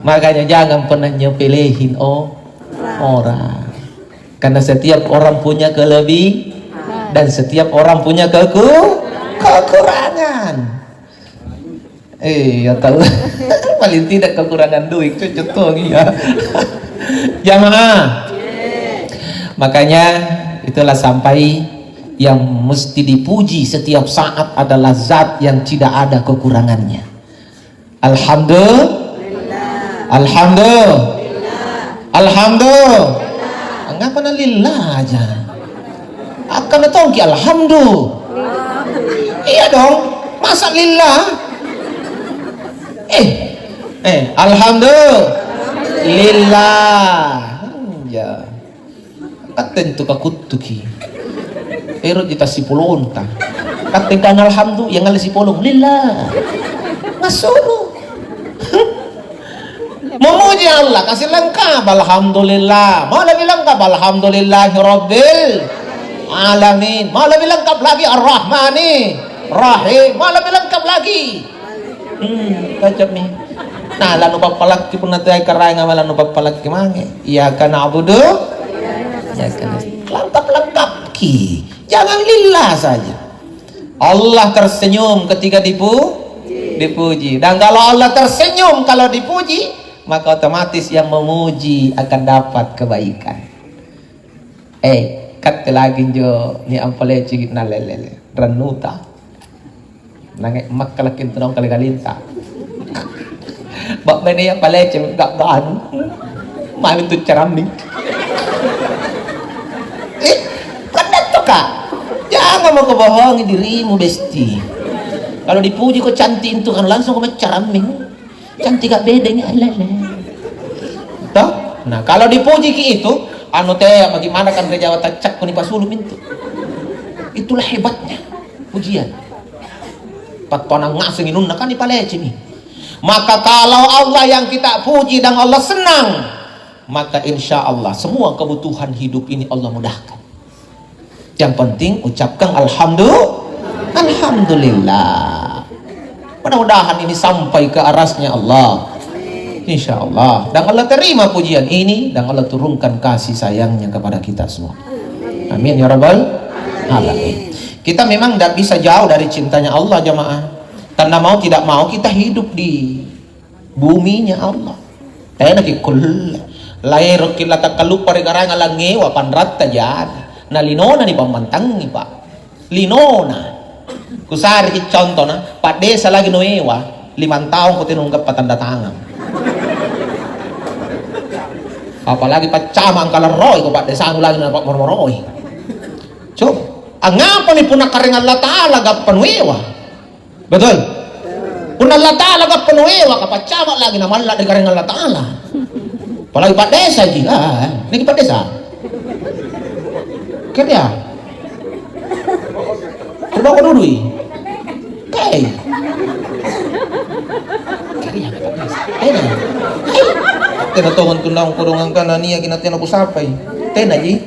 Makanya jangan pernah nyepelehin orang. Karena setiap orang punya kelebihan dan setiap orang punya kekurangan. Ya tahu. Paling tidak kekurangan duit itu contoh ya. Jamaah. Makanya itulah sampai yang mesti dipuji setiap saat adalah zat yang tidak ada kekurangannya. Alhamdulillah. Ngapa na lillah aja? Akan tongki alhamdulillah. Iya dong. Masa lillah? Alhamdulillah. Ya. Katen tu kakutuki. Pero kita sipulon ta. Katen kan alhamdulillah yang ngali sipulong lillah. Masuno. Memuji Allah kasih lengkap alhamdulillah. Mau lebih lengkap alhamdulillahirabbil alamin. Mau lebih lengkap lagi ar-rahmani rahim. Mau lebih lengkap lagi. Kacap nih. Nah, lalu papalaki pun nanti karang amalan lalu papalaki mange. Iya kan abudu. Ya kan. Lengkap ki. Jangan lillah saja. Allah tersenyum ketika dipuji. Dan kalau Allah tersenyum kalau dipuji, maka otomatis yang memuji akan dapat kebaikan. Kata lagi jo ni ampale cigit na lele renuta nange makkalakin tunong kaligalinta bak bene yang pale cem gak bahan malu tu caraming benar tuh kak, jangan mau kebohongi dirimu besti. Kalau dipuji kok cantik itu kan langsung kau caraming cantik gak bedanya lele. Toh? Nah, kalau dipuji ki itu, anu teh bagaimana kan Jawa tacak kuni pasulum itu. Itulah hebatnya pujian. Patona ngaseng inun kan ipalece nih. Maka kalau Allah yang kita puji dan Allah senang, maka insya Allah semua kebutuhan hidup ini Allah mudahkan. Yang penting ucapkan alhamdulillah. Mudah-mudahan ini sampai ke arasnya Allah, insya Allah. Dan Allah terima pujian ini dan Allah turunkan kasih sayangnya kepada kita semua. Amin ya rabbal alamin. Kita memang tidak bisa jauh dari cintanya Allah jamaah. Karena mau tidak mau kita hidup di buminya Allah. Enak ikul lahir kita kalupa regaranga langewa panrat tajad. Na linona ni pamantang ni pak. Linona. Kusari contoh na, Pak Desa lagi noewa 5 tahun ko tinunggap patanda tangan. Apalagi Pak Camang kalaroy ko Pak Desa anu lagi na Pak Mormoroy. So, angapa ni puna karing Allah Ta'ala gapan wewa. Betul? Puna Allah Ta'ala gapan wewa ka Pak Camang lagi na malak dari karing Allah Ta'ala. Apalagi Pak Desa juga. Ini Pak Desa. Kaya Terbawa ko dudui. Kay. Kaya ka Pak Desa. Tena. Tinatungan ko na ang kurungan ka na niya ginatiyan ako sapay. Tena, ji.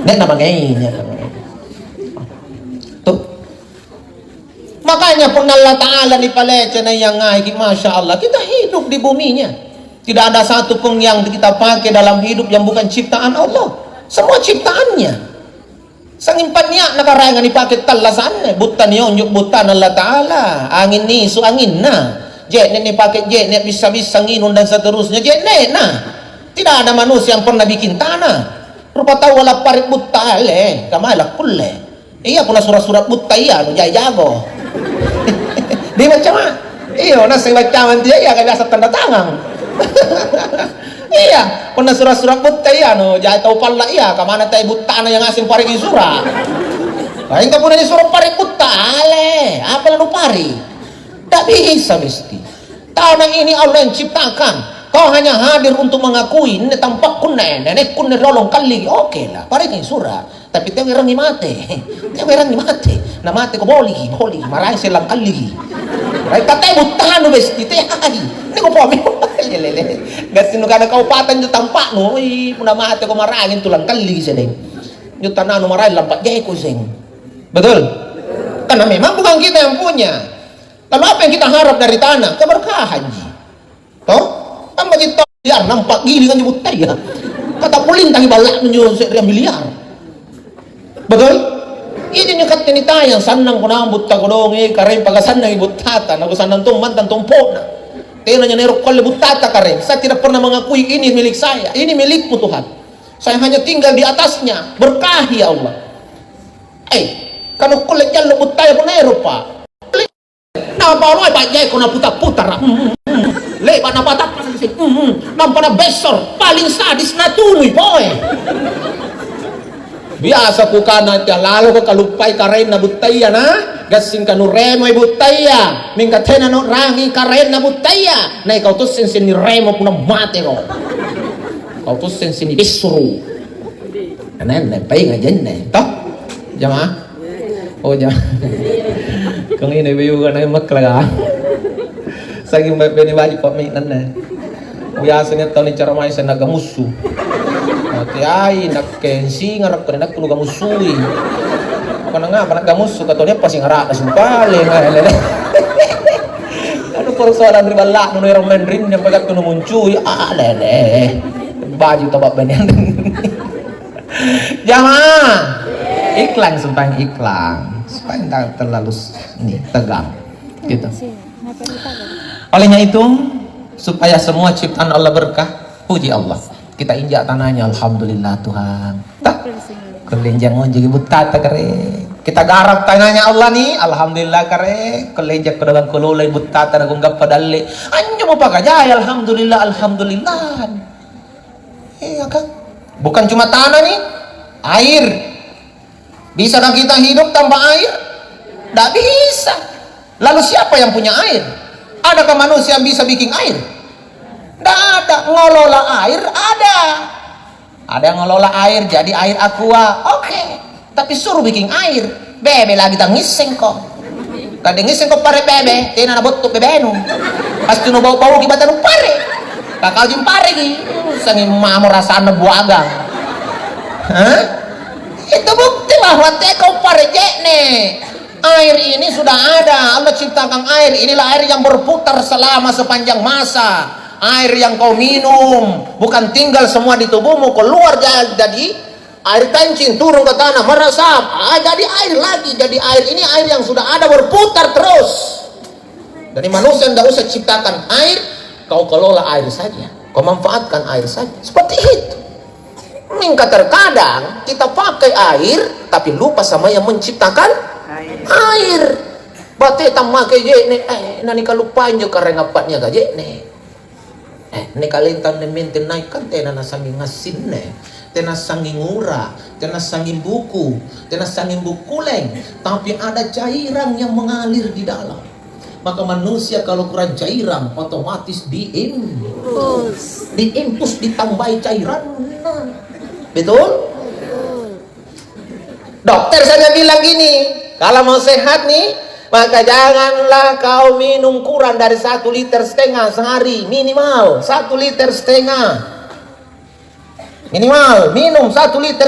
Nek na mangayin niya. Tuh. Makanya pun Allah Ta'ala ni palece na yang ngay, Masya Allah, kita hidup di buminya. Tidak ada satu pun yang kita pakai dalam hidup yang bukan ciptaan Allah. Semua ciptaannya. Sangimpannya nakarangan dipakai talasannya. Butan yonjuk butan Allah Ta'ala. Angin ni su angin na. Jetnet ni pakai jetnet bisa-bisa nginun dan seterusnya. Jetnet na. Tidak ada manusia yang pernah bikin tanah. Rupa tahu wala parit buta le. Kamala kulle. Iya puna surat-surat buta iya. Jaya jago. Di macam mana? Iya nasi bacaman dia ya kayak biasa tanda tangan. Iya, pernah surat-surat buta iya no, jaya tahu pala iya, kemana tay buta na yang asing paring surah. Lain ka punya surat paring buta, ale, apa lalu pari? Tak bisa mesti. Tanah ini Allah yang ciptakan. Kau hanya hadir untuk mengakui, ini tampak kunne, nenek kunne rolong kali, oke lah, paring surah. Tapi dia orang mati, na mati ko boli, marah silang kali. Rai katay buta no mesti, itu lagi. Ini ko pomi. Gasin no kada kaupatan yung tampak no, muna mati ko marangin tulang kali sedeng. Yung tanah no maray lampat jay ko sing. Betul? Karena memang bukan kita yang punya. Lalu apa yang kita harap dari tanah? Keberkahan. miliar nampak gili kan nyebut ya. Kata pulintang ibalak nyo miliar. Betul? Ini nyekat ni tayang sanang ko na butta ko dong karen pagasan ng ibutata na kusan tong mantan tumpo na. Tingnan niya nerok ko butata karen. Saya tidak pernah mengakui ini milik saya. Ini milikmu Tuhan. Saya hanya tinggal di atasnya. Berkahi ya Allah. Kalau kulit jalan butaya pun Eropa. Nah, baru apa jay ko na putar-putar. Lebat na patak nampak na besor paling sadis na tuloy boy. Biasa ko kana tiya lalo ko kalupay karen na butaya na gasing kanu remo butaya mingka tena no rangi karen na butaya na ikaw to sensin ni remo po na mate ko kau to sensin ni bisuru anan na pay nga dyan na to jama oh jama kung inibiyugan na yung maklaga saging benibali pa may nan na biasa niya tao ni Charamay sa nagamusu ati ay nakkensi nga rak na kuno gamusui ako na nga panagamusu kato niya pasing harap na sumpali nga lele ano persoalan ribala no Roman rin yang pagat kuno muncuy lele baju tabak benen jamaah iklan sumpah iklan supaya tidak terlalu nih tegang gitu. Olehnya itu supaya semua ciptaan Allah berkah, puji Allah. Kita injak tanahnya, alhamdulillah Tuhan. Tak, kelenjang jadi butata kare. Kita garap tanahnya Allah nih, alhamdulillah kare. Kelenjak kedagang kololai butata nagung gapadalle. Anjo mo pagajaya, alhamdulillah, alhamdulillah. Kan? Bukan cuma tanah nih, air. Bisa kan kita hidup tanpa air? Tidak bisa. Lalu siapa yang punya air? Adakah manusia yang bisa bikin air? Tidak ada. Ngelola air ada. Ada yang ngelola air jadi air aqua. Oke. Tapi suruh bikin air. Bebe lagi tak ngiseng kok. Kadang ngiseng kok pare bebe. Tina na botok bebe nu. Pasti nu bau-bau kibatan nu pare. Kakal jim pare ki. Sangi mamo rasana buagang. Hah? Itu bukti bahwa teko pare jekne. Air ini sudah ada. Allah ciptakan air. Inilah air yang berputar selama sepanjang masa. Air yang kau minum bukan tinggal semua di tubuhmu, keluar jadi air kencing turun ke tanah meresap, jadi air lagi. Jadi air ini air yang sudah ada berputar terus. Jadi manusia tidak usah ciptakan air, kau kelola air saja, kau manfaatkan air saja. Seperti itu. Mingka terkadang kita pakai air tapi lupa sama yang menciptakan air. Bate tamake je nani kalupain jo kareng apatnya gaje ne. Ne kalentan ne menten naik kan tena nasanging ngasin ne. Tena sanging ngura, tena sanging buku, tena sanging bukuleng, tapi ada cairan yang mengalir di dalam. Maka manusia kalau kurang cairan otomatis diimpus ditambahi cairan. Betul? Dokter saja bilang gini, kalau mau sehat nih, maka janganlah kau minum kurang dari 1,5 liter sehari, minimal 1,5 liter. Minimal minum 1,5 liter,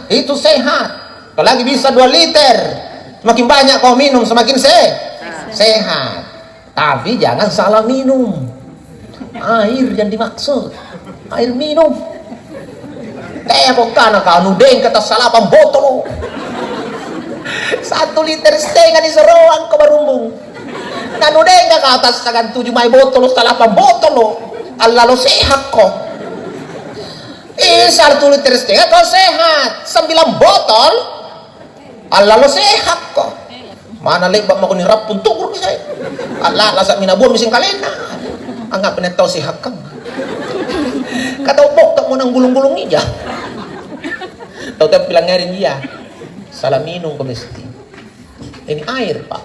itu sehat. Kalau lagi bisa 2 liter, semakin banyak kau minum semakin sehat. Tapi jangan salah minum. Air yang dimaksud, air minum. Teh bukan kau nudeng kata salapan botol. 1,5 liter di seroan kau barumbung. Nanudeng ke atas sagan 7 mai botol salapan botol. Allah lo sehat kok. 1,5 liter kau sehat. 9 botol Allah lo sehat kok. Mana lebat mau nirap pun tukur ni saya. Allah lasak minabun mising kalena. Anggap penetau sehat kan. Kata bok tak mau nang gulung-gulung ija. Tahu tak bilang ngarin dia. Salah minum kau mesti. Ini air pak.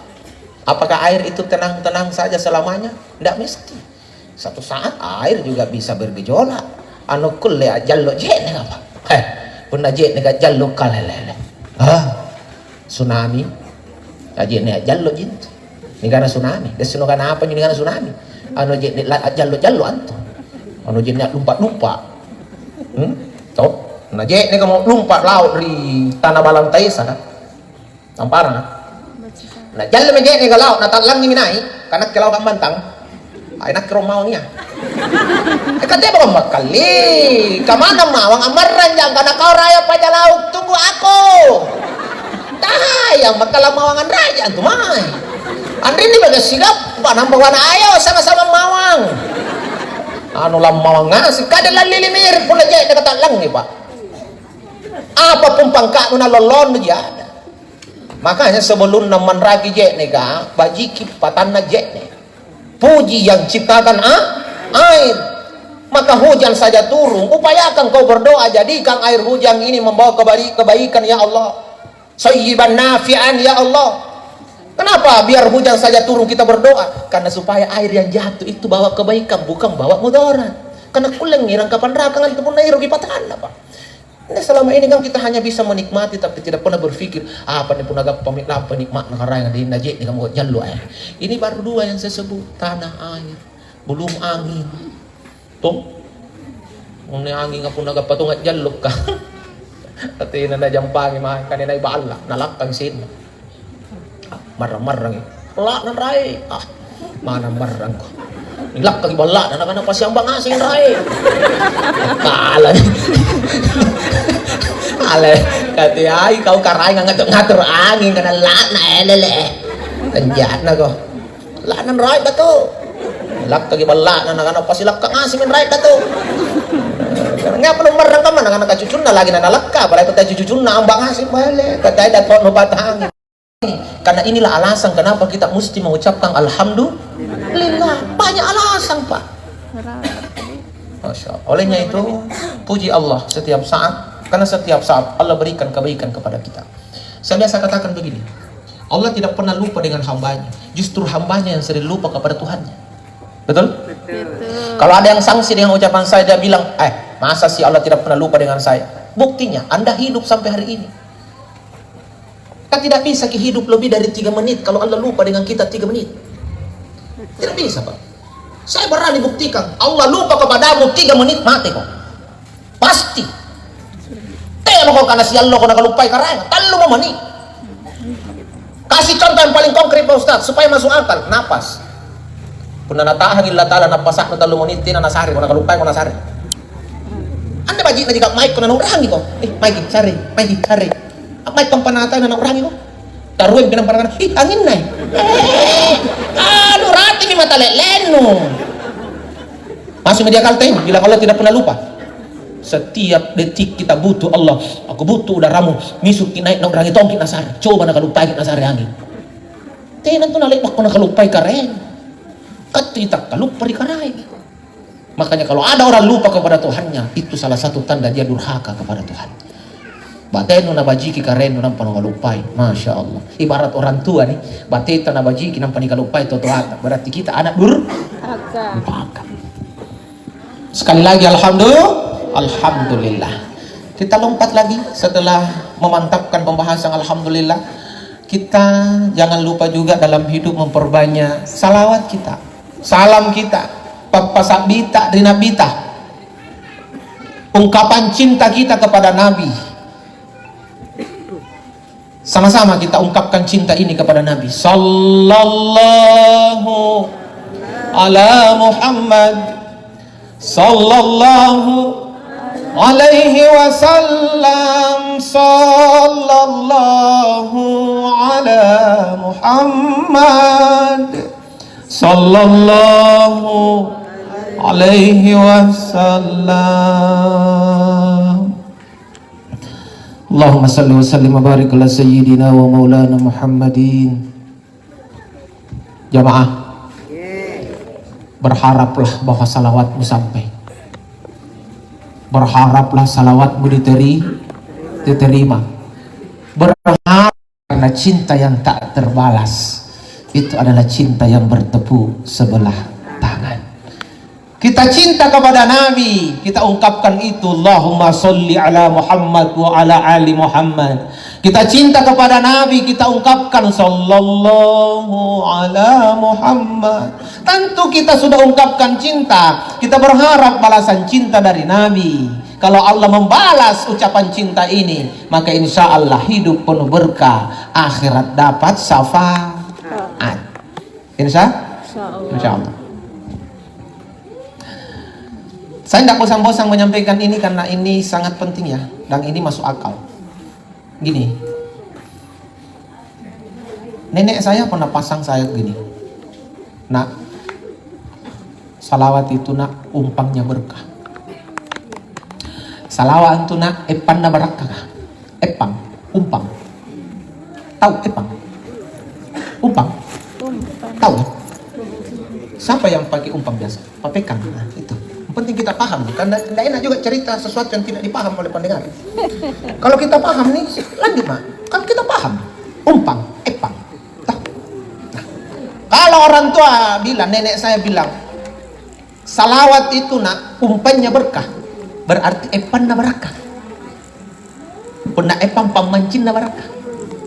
Apakah air itu tenang-tenang saja selamanya? Tidak mesti. Satu saat air juga bisa bergejolak. Anu kulle jallo jene apa? Puna jene ga jallo kalelele. Tsunami. Jene jallo jin. Negara tsunami. Desino kana apa negara tsunami? Anu jene jallo antu. Anu jene lumpat-lumpat. Tahu? Nah jene kamu lumpat laut di tanah balantai sana. Tamparan. Nah jallo jene ga laut na talang ni minai karena ke laut kan bantang. Ay nak mawangnya. Katanya baka makali. Kamana mawang amaran yang karena kau raya pajalauk tunggu aku. Yang makalang mawangan raja tuh mai. Andri ini baga sigap panam bawana ayo sama-sama mawang. Anu lam mawang ngasih kada lilimir pula jay dekat lang nih Pak. Apapun pangkat na lolon dia ada. Makanya sebelum naman ragi jay nih ka bajiki patan na jay nih. Puji yang ciptakan air. Maka hujan saja turun. Upayakan kau berdoa jadikan air hujan ini membawa kebaikan ya Allah. Sayyiban nafi'an ya Allah. Kenapa biar hujan saja turun kita berdoa? Karena supaya air yang jatuh itu bawa kebaikan, bukan bawa mudarat. Karena kulang ngirang kapan rakangan itu pun air rugi patahan Pak. Ini selama ini kan kita hanya bisa menikmati tapi tidak pernah berpikir apa nih pun agak penikmat nakarangan di najik nih kamu jalur air. Ini baru dua yang saya sebut, tanah air, belum angin. Tuh, ini angin kapun agak patungat jalur kah? Tapi nanda jampangi mah kanina ibala nalakang sin. Marang-marang pelak nan rai. Mana marang ko. Ilak kang ibala na kana pasiambang asin rai. Kala. Ale kati ay kau karay nga ngatur angin kana la na elele. Kanjat na ko. La nan rai bato. Ilak kang ibala na kana pasilak kang asin rai bato. Nga pa marang ka man nga nakacucun na lagi na nalakka balay ko tayo cucun na ambang asin bale katay dapat no patang. Karena inilah alasan kenapa kita mesti mengucapkan alhamdulillah. Banyak alasan Pak. Masya Allah. Olehnya itu puji Allah setiap saat, karena setiap saat Allah berikan kebaikan kepada kita. Saya biasa katakan begini, Allah tidak pernah lupa dengan hambanya, justru hambanya yang sering lupa kepada Tuhannya. Betul? Kalau ada yang sanksi dengan ucapan saya, dia bilang, masa sih Allah tidak pernah lupa dengan saya? Buktinya, Anda hidup sampai hari ini. Kan tidak bisa hidup lebih dari 3 menit kalau Allah lupa dengan kita 3 menit. Tidak bisa Pak. Saya berani buktikan, Allah lupa kepadamu 3 menit mati kok. Pasti. Temo kok karena si Allah kau nakalupai karena talu mau mani. Kasih contoh yang paling konkret Pak Ustaz supaya masuk akal. Napas. Puna natahan illa ta'ala napasak na talu menit tina nasari kau nakalupai kau nasari. Anda bagi na jika mic kau nanurang ko. Mic cari, mic cari. Apa itong panatay na naurang ko? Taruin pinamparang angin na rati ni mataleleno. Masih media kalteng, bilang Allah tidak pernah lupa. Setiap detik kita butuh Allah. Aku butuh udaramu. Misuk kinaik nang rangi tongki nasari. Coba nakalupai nasari angin. Tenan tu nalik aku nakalupai karen. Katitak kalupari karai. Makanya kalau ada orang lupa kepada Tuhannya, itu salah satu tanda dia durhaka kepada Tuhan. Baten na bajiki karen nang pangalupay. Masya Allah. Ibarat orang tua nih, bateta na bajiki nang panikalupay totoata. Berarti kita anak durhaka. Sekali lagi alhamdulillah. Kita lompat lagi setelah memantapkan pembahasan alhamdulillah. Kita jangan lupa juga dalam hidup memperbanyak salawat kita, salam kita, papasabita rinabita, ungkapan cinta kita kepada Nabi. Sama-sama kita ungkapkan cinta ini kepada Nabi. Sallallahu ala Muhammad, sallallahu alaihi wasallam, sallallahu ala Muhammad, sallallahu alaihi wasallam. Allahumma salli wa sallim wa barik ala sayyidina wa maulana Muhammadin. Jamaah, berharaplah bahwa salawatmu sampai. Berharaplah salawatmu diterima. Berharap karena cinta yang tak terbalas itu adalah cinta yang bertepuk sebelah tangan. Kita cinta kepada Nabi, kita ungkapkan itu, Allahumma sholli ala Muhammad wa ala ali Muhammad. Kita cinta kepada Nabi, kita ungkapkan sallallahu ala Muhammad. Tentu kita sudah ungkapkan cinta, kita berharap balasan cinta dari Nabi. Kalau Allah membalas ucapan cinta ini, maka insya Allah hidup penuh berkah, akhirat dapat syafaat. Insya Allah. Saya tidak bosan-bosan menyampaikan ini karena ini sangat penting ya, dan ini masuk akal. Gini, nenek saya pernah pasang saya gini, nak, salawat itu nak umpangnya berkah. Salawat itu nak epan na barakah. Epang, umpang. Tahu epang? Umpang? Tahu? Siapa yang pakai umpang biasa? Papekan. Nah, itu. Yang penting kita paham, karena tidak enak juga cerita sesuatu yang tidak dipaham oleh pendengar. Kalau kita paham nih, lanjut mak. Kan kita paham. Umpang, epang. Tahu? Nah, kalau orang tua bilang, nenek saya bilang, salawat itu nak umpannya berkah, berarti epan na barakah. Puna epang pamancin na barakah.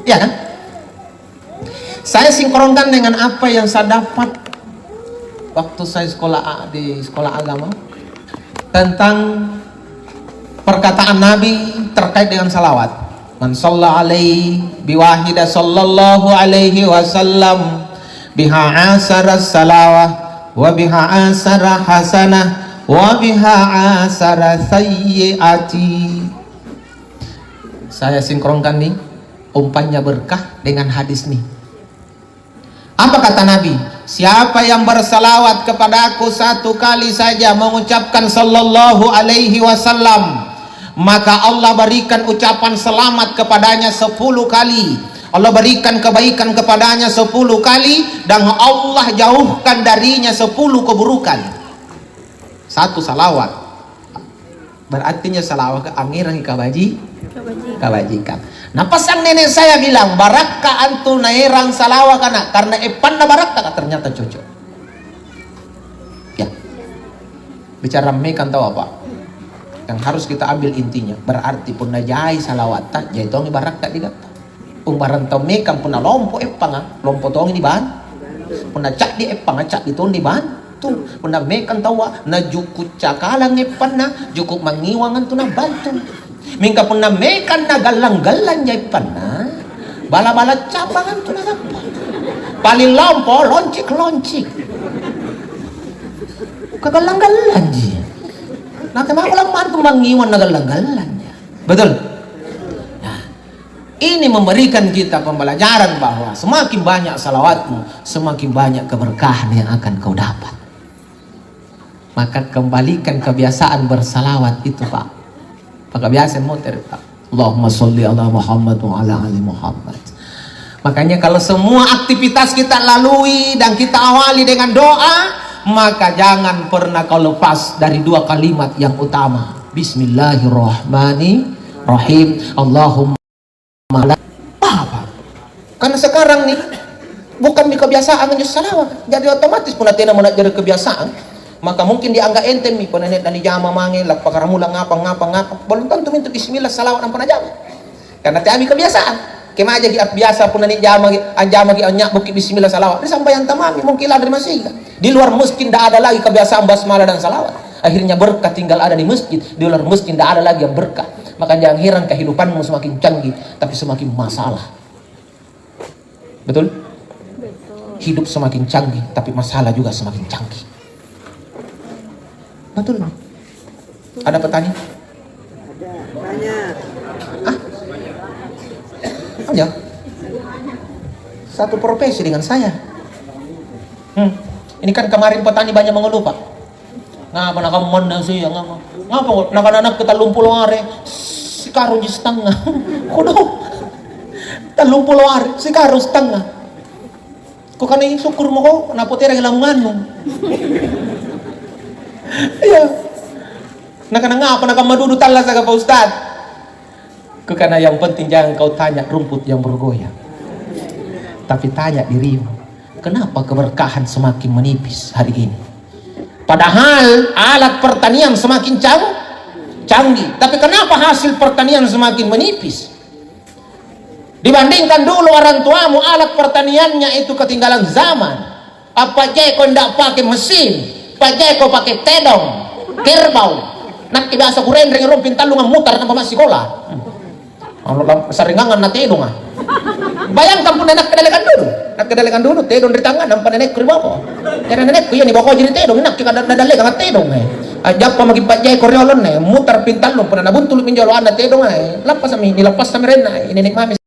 Ya kan? Saya sinkronkan dengan apa yang saya dapat waktu saya di sekolah agama tentang perkataan Nabi terkait dengan salawat. Man shalla alaihi biwahida sallallahu alaihi wasallam biha asara salawah wa biha asara hasanah wa biha asara sayyiati. Saya sinkronkan nih umpannya berkah dengan hadis nih. Apa kata Nabi? Siapa yang bersalawat kepada aku satu kali saja mengucapkan sallallahu alaihi wasallam, maka Allah berikan ucapan selamat kepadanya 10 kali. Allah berikan kebaikan kepadanya 10 kali, dan Allah jauhkan darinya 10 keburukan. Satu salawat berartinya salawat ke angirang kabajikan. Nah pasang nenek saya bilang barakah antu nairang salawat karena epan na barakah, ternyata cocok. Ya, bicara mekan tahu apa yang harus kita ambil intinya, berarti pun najai salawatan jai tongi barakah digata umbaran tau mekan pun lompo epang lompo tongi di bahan pun cak di epang cak di tongi di bahan tuh pun mekan tahu na jukut cakalang epan na jukut mangiwangan tu na bantu mingka pun mekan na galang-galang jai pana bala-bala cabangan tu na apa paling lompo loncik-loncik kagalang-galang ji nah kenapa lang mantu mangiwan na galang-galangnya, betul? Nah, ini memberikan kita pembelajaran bahwa semakin banyak salawatmu, semakin banyak keberkahan yang akan kau dapat. Maka kembalikan kebiasaan bersalawat itu pak. Maka biasa muter pak. Allahumma sholli ala Muhammad wa ala ali Muhammad. Makanya kalau semua aktivitas kita lalui dan kita awali dengan doa, maka jangan pernah kau lepas dari 2 kalimat yang utama. Bismillahirrahmanirrahim. Allahumma apa? Karena sekarang nih bukan di kebiasaan menyus salawat, jadi otomatis pun tidak mau jadi kebiasaan. Maka mungkin dianggap ente mi penenet dan dijama mangil lak pakaramula ngapa belum tentu minta bismillah salawat ampun aja. Karena tiami kebiasaan. Kema aja biasa pun nani jama gi anyak bukit bismillah salawat. Ini sampai yang tamami mungkin ada di masjid. Di luar masjid tidak ada lagi kebiasaan basmalah dan salawat. Akhirnya berkah tinggal ada di masjid. Di luar masjid tidak ada lagi yang berkah. Maka jangan heran kehidupanmu semakin canggih tapi semakin masalah. Betul? Hidup semakin canggih tapi masalah juga semakin canggih. Betul? Ada petani? Ada, banyak. Aja. Satu profesi dengan saya. Ini kan kemarin petani banyak mengeluh pak. Ngapa nak mana sih? Ngapa nak anak kita lumpul are si karo di setengah. Kudo. Ta lumpul are si karo setengah. Kok kan ini syukur mo ko naputira gilamungan mo. Iya. Nak ngapa nak madudu talas ka Pak Ustad. Karena yang penting jangan kau tanya rumput yang bergoyang, tapi tanya dirimu, kenapa keberkahan semakin menipis hari ini? Padahal alat pertanian semakin canggih, tapi kenapa hasil pertanian semakin menipis? Dibandingkan dulu orang tuamu alat pertaniannya itu ketinggalan zaman. Apa aja kau tidak pakai mesin, apa aja kau pakai tedong, kerbau. Nak biasa kuren ring rumpin talungan mutar tanpa masih sekolah. Saringangan na tedong bayangkan pun nak kedalekan dulu tedong di tangan nampak nenek kribo ko kaya nenek ko yan ibawa ko jadi tedong nak kita nadalekan na tedong Ajak pa magipajay koreolon mutar pintalon puna nabuntul minjolo anak te dong ay. Lapas kami, nilapas kami rin ay. Ininik mami